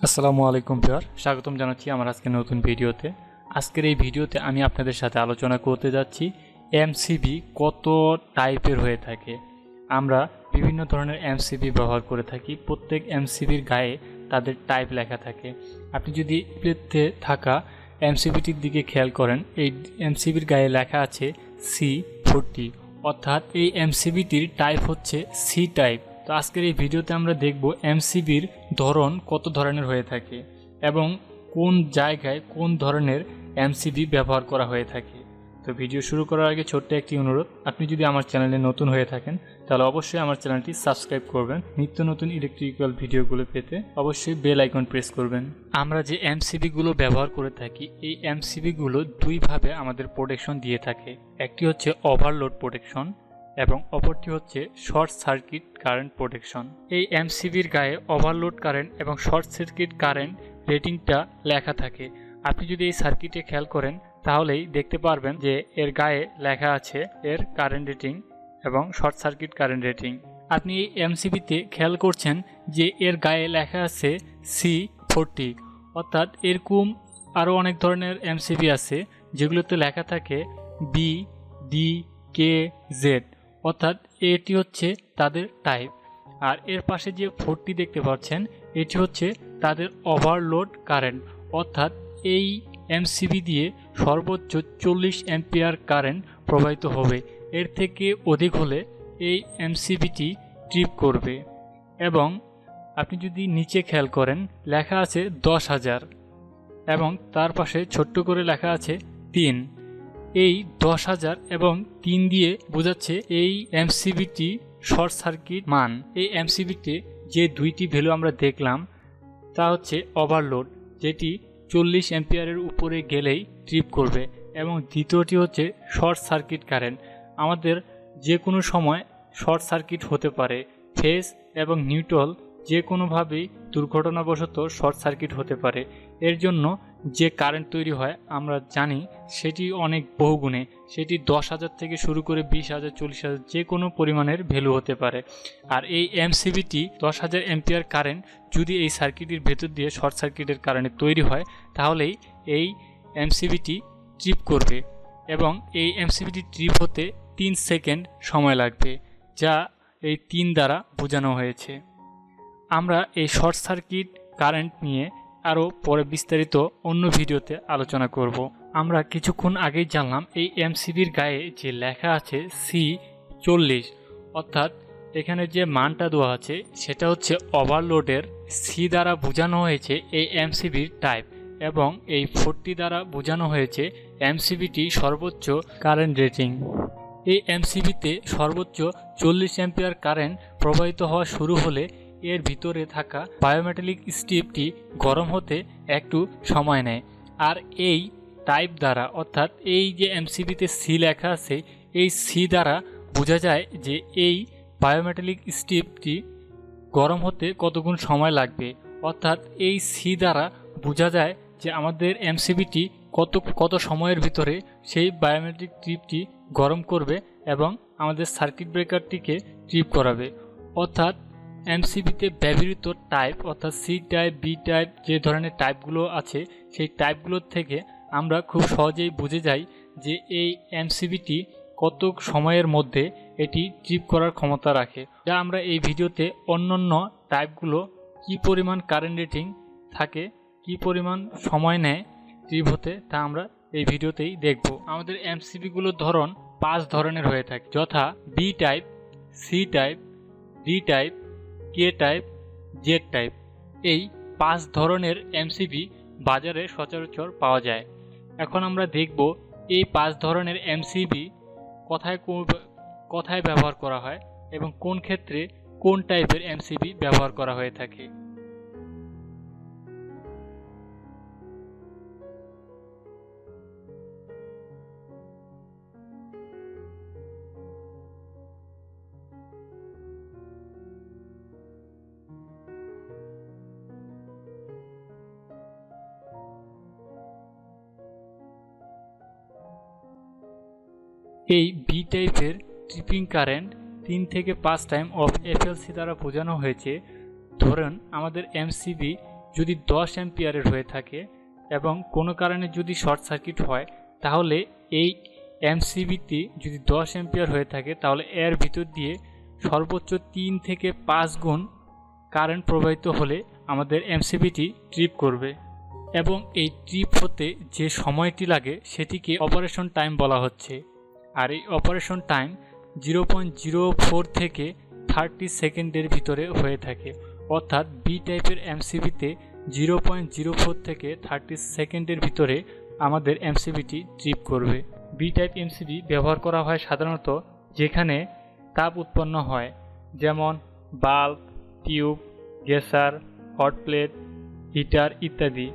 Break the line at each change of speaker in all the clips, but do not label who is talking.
আসসালামু আলাইকুম ভিউয়ার, স্বাগতম জানাচ্ছি আমার আজকের নতুন ভিডিওতে। আজকের এই ভিডিওতে আমি আপনাদের সাথে আলোচনা করতে যাচ্ছি এমসিবি কত টাইপের হয়ে থাকে। আমরা বিভিন্ন ধরনের এমসিবি ব্যবহার করে থাকি। প্রত্যেক এমসিবির গায়ে তাদের টাইপ লেখা থাকে। আপনি যদি প্লেতে থাকা এমসিবিটির দিকে খেয়াল করেন, এই এমসিবির গায়ে লেখা আছে C40, অর্থাৎ এই এমসিবিটির টাইপ হচ্ছে সি টাইপ। তো আজকের এই ভিডিওতে আমরা দেখব এমসিবির ধরন কত ধরনের হয়ে থাকে এবং কোন জায়গায় কোন ধরনের এমসিবি ব্যবহার করা হয়ে থাকে। তো ভিডিও শুরু করার আগে ছোট্ট একটি অনুরোধ, আপনি যদি আমার চ্যানেলে নতুন হয়ে থাকেন তাহলে অবশ্যই আমার চ্যানেলটি সাবস্ক্রাইব করবেন। নিত্য নতুন ইলেকট্রিক্যাল ভিডিওগুলো পেতে অবশ্যই বেল আইকন প্রেস করবেন। আমরা যে এমসিবিগুলো ব্যবহার করে থাকি, এই এমসিবিগুলো দুইভাবে আমাদের প্রোটেকশন দিয়ে থাকে। একটি হচ্ছে ওভারলোড প্রোটেকশন এবং অপরটি হচ্ছে শর্ট সার্কিট কারেন্ট প্রোটেকশন। এই এমসিবির গায়ে ওভারলোড কারেন্ট এবং শর্ট সার্কিট কারেন্ট রেটিংটা লেখা থাকে। আপনি যদি এই সার্কিটে খেয়াল করেন তাহলেই দেখতে পারবেন যে এর গায়ে লেখা আছে এর কারেন্ট রেটিং এবং শর্ট সার্কিট কারেন্ট রেটিং। আপনি এই এমসিবিতে খেয়াল করছেন যে এর গায়ে লেখা আছে C40, অর্থাৎ এরকম আরও অনেক ধরনের এমসিবি আছে যেগুলোতে লেখা থাকে BDKZ, অর্থাৎ এটি হচ্ছে তাদের টাইপ। আর এর পাশে যে 40 দেখতে পাচ্ছেন, এটি হচ্ছে তাদের ওভারলোড কারেন্ট, অর্থাৎ এই এমসিবি দিয়ে সর্বোচ্চ 40 অ্যাম্পিয়ার কারেন্ট প্রবাহিত হবে। এর থেকে অধিক হলে এই এমসিবিটি ট্রিপ করবে। এবং আপনি যদি নিচে খেয়াল করেন লেখা আছে 10,000 এবং তার পাশে ছোট্ট করে লেখা আছে 3। এই 10,000 এবং 3 দিয়ে বোঝাচ্ছে এই এমসিবিটি শর্ট সার্কিট মান। এই এমসিবিতে যে দুইটি ভ্যালু আমরা দেখলাম তা হচ্ছে ওভারলোড, যেটি 40 অ্যাম্পিয়ারের উপরে গেলেই ট্রিপ করবে, এবং দ্বিতীয়টি হচ্ছে শর্ট সার্কিট কারেন্ট। আমাদের যে কোনো সময় শর্ট সার্কিট হতে পারে, ফেজ এবং নিউট্রাল যে কোনোভাবেই দুর্ঘটনাবশত শর্ট সার্কিট হতে পারে। এর জন্য যে কারেন্ট তৈরি হয় আমরা জানি সেটি অনেক বহুগুণে, সেটি 10,000 থেকে শুরু করে 20,000, 40,000 যে কোনো পরিমাণের ভ্যালু হতে পারে। আর এই এমসিবিটি 10,000 অ্যাম্পিয়ার কারেন্ট যদি এই সার্কিটের ভেতর দিয়ে শর্ট সার্কিটের কারণে তৈরি হয় তাহলেই এই এমসিবিটি ট্রিপ করবে, এবং এই এমসিবিটি ট্রিপ হতে 3 সেকেন্ড সময় লাগবে, যা এই 3 দ্বারা বোঝানো হয়েছে। আমরা এই শর্ট সার্কিট কারেন্ট নিয়ে আরও পরে বিস্তারিত অন্য ভিডিওতে আলোচনা করব। আমরা কিছুক্ষণ আগেই জানলাম এই এমসিবির গায়ে যে লেখা আছে C40, অর্থাৎ এখানে যে মানটা দেওয়া আছে সেটা হচ্ছে ওভারলোডের। সি দ্বারা বোঝানো হয়েছে এই এমসিবির টাইপ, এবং এই 40 দ্বারা বোঝানো হয়েছে এমসিবিটি সর্বোচ্চ কারেন্ট রেটিং। এই এমসিবিতে সর্বোচ্চ 40 অ্যাম্পিয়ার কারেন্ট প্রবাহিত হওয়া শুরু হলে এর ভিতরে থাকা বায়োমেটালিক স্ট্রিপটি গরম হতে একটু সময় নেয়। আর এই টাইপ দ্বারা, অর্থাৎ এই যে এমসিবিতে সি লেখা আছে, এই সি দ্বারা বোঝা যায় যে এই বায়োমেটালিক স্ট্রিপটি গরম হতে কতক্ষণ সময় লাগবে। অর্থাৎ এই সি দ্বারা বোঝা যায় যে আমাদের এমসিবিটি কত সময়ের ভিতরে সেই বায়োমেট্রিক ট্রিপটি গরম করবে এবং আমাদের সার্কিট ব্রেকারটিকে ট্রিপ করাবে। অর্থাৎ এমসিবিতে ব্যবহৃত টাইপ, অর্থাৎ সি টাইপ, বি টাইপ যে ধরনের টাইপগুলো আছে সেই টাইপগুলোর থেকে আমরা খুব সহজেই বুঝে যাই যে এই এমসিবিটি কত সময়ের মধ্যে এটি ট্রিপ করার ক্ষমতা রাখে। যা আমরা এই ভিডিওতে অন্যান্য টাইপগুলো কি পরিমাণ কারেন্ট রেটিং থাকে, কি পরিমাণ সময় নেয় ট্রিপ হতে, তা আমরা এই ভিডিওতেই দেখব। আমাদের এমসিবিগুলোর ধরন 5 ধরনের হয়ে থাকে, যথা B type, C type, D type, K type, Z type. এই 5 ধরনের এমসিবি বাজারে সচরাচর পাওয়া যায়। এখন আমরা দেখব এই 5 ধরনের এমসিবি কোথায় ব্যবহার করা হয় এবং কোন ক্ষেত্রে কোন টাইপের এমসিবি ব্যবহার করা হয়ে থাকে। এই বি টাইপের ট্রিপিং কারেন্ট 3 থেকে 5 টাইম অফ এফএলসি দ্বারা বোঝানো হয়েছে। ধরুন আমাদের এমসিবি যদি 10 অ্যাম্পিয়ারের হয়ে থাকে এবং কোনো কারণে যদি শর্ট সার্কিট হয়, তাহলে এই এমসিবিটি যদি 10 অ্যাম্পিয়ার হয়ে থাকে তাহলে এর ভিতর দিয়ে সর্বোচ্চ 3 থেকে 5 গুণ কারেন্ট প্রবাহিত হলে আমাদের এমসিবিটি ট্রিপ করবে এবং এই ট্রিপ হতে যে সময়টি লাগে সেটিকে অপারেশন টাইম বলা হচ্ছে। আর এই অপারেশন টাইম 0.04 থেকে 30 সেকেন্ডের ভিতরে হয়ে থাকে, অর্থাৎ বি টাইপের এমসিবিতে 0.04 থেকে 30 সেকেন্ডের ভিতরে আমাদের এমসিবিটি ট্রিপ করবে। বি টাইপ এমসিবি ব্যবহার করা হয় সাধারণত যেখানে তাপ উৎপন্ন হয়, যেমন bulb, tube, geyser, hot plate, heater ইত্যাদি।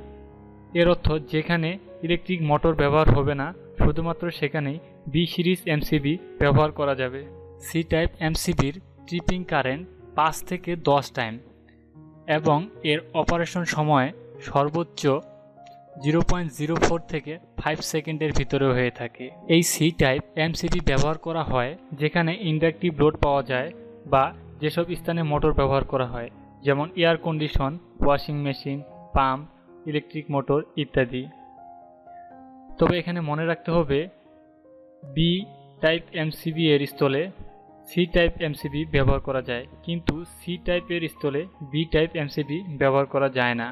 এর অর্থ যেখানে ইলেকট্রিক মোটর ব্যবহার হবে না, শুধুমাত্র সেখানেই বি সিরিজ এমসিবি ব্যবহার করা যাবে। সি টাইপ এমসিবির ট্রিপিং কারেন্ট 5 থেকে 10 টাইম এবং এর অপারেশন সময় সর্বোচ্চ 0.04 থেকে 5 সেকেন্ডের ভিতরে হয়ে থাকে। এই সি টাইপ এমসিবি ব্যবহার করা হয় যেখানে ইন্ডাকটিভ লোড পাওয়া যায় বা যেসব স্থানে মোটর ব্যবহার করা হয়, যেমন air condition, washing machine, pump, electric motor ইত্যাদি। তবে এখানে মনে রাখতে হবে বি টাইপ এমসিবি এর স্থলে সি টাইপ এমসিবি ব্যবহার করা যায়, কিন্তু সি টাইপের স্থলে বি টাইপ এমসিবি ব্যবহার করা যায় না।